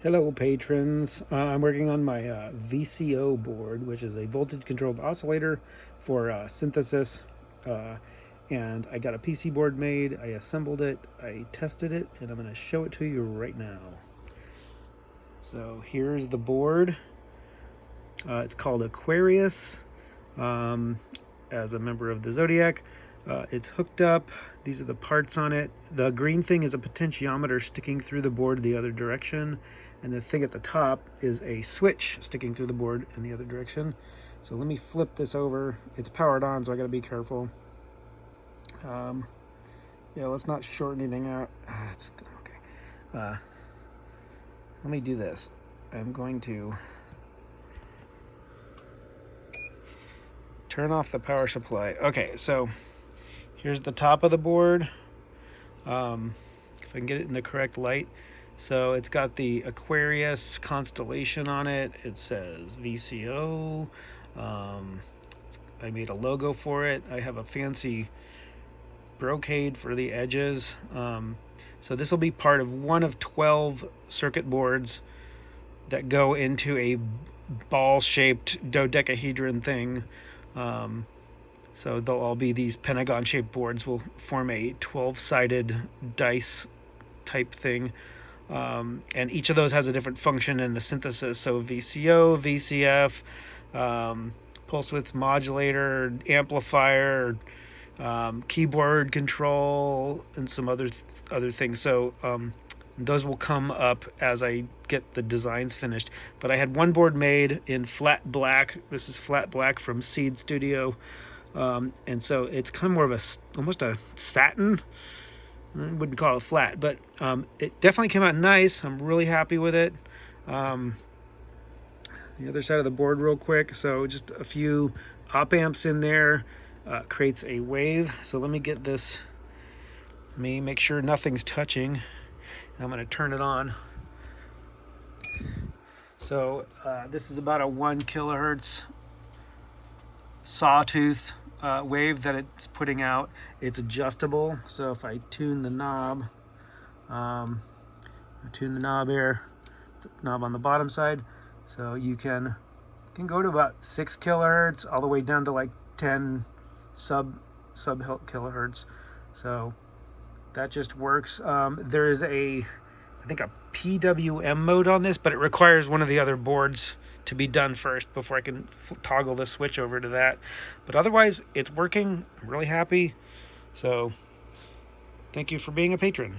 Hello patrons, I'm working on my VCO board, which is a voltage controlled oscillator for synthesis, and I got a PC board made. I assembled it, I tested it, and I'm going to show it to you right now. So here's the board. It's called Aquarius, as a member of the Zodiac. It's hooked up. These are the parts on it. The green thing is a potentiometer sticking through the board the other direction, and the thing at the top is a switch sticking through the board in the other direction. So let me flip this over. It's powered on, so I got to be careful. Yeah, let's not short anything out. It's okay. Let me do this. I'm going to turn off the power supply. Okay, so here's the top of the board. If I can get it in the correct light. So it's got the Aquarius constellation on it. It says VCO. I made a logo for it. I have a fancy brocade for the edges. So this will be part of one of 12 circuit boards that go into a ball-shaped dodecahedron thing. So they'll all be these pentagon-shaped boards. Will form a 12-sided dice type thing. And each of those has a different function in the synthesis. So VCO, VCF, pulse width modulator, amplifier, keyboard control, and some other things. So those will come up as I get the designs finished. But I had one board made in flat black. This is flat black from Seed Studio. And so it's kind of more of almost a satin. I wouldn't call it flat, but it definitely came out nice. I'm really happy with it. The other side of the board real quick. So just a few op amps in there, creates a wave. So let me get this, let me make sure nothing's touching. I'm going to turn it on. So this is about a 1 kilohertz sawtooth wave that it's putting out. It's adjustable, so if I tune the knob, here, the knob on the bottom side, so you can go to about 6 kilohertz all the way down to like 10 sub kilohertz. So that just works. There is I think a PWM mode on this, but it requires one of the other boards to be done first before I can toggle the switch over to that. But otherwise, it's working. I'm really happy. So thank you for being a patron.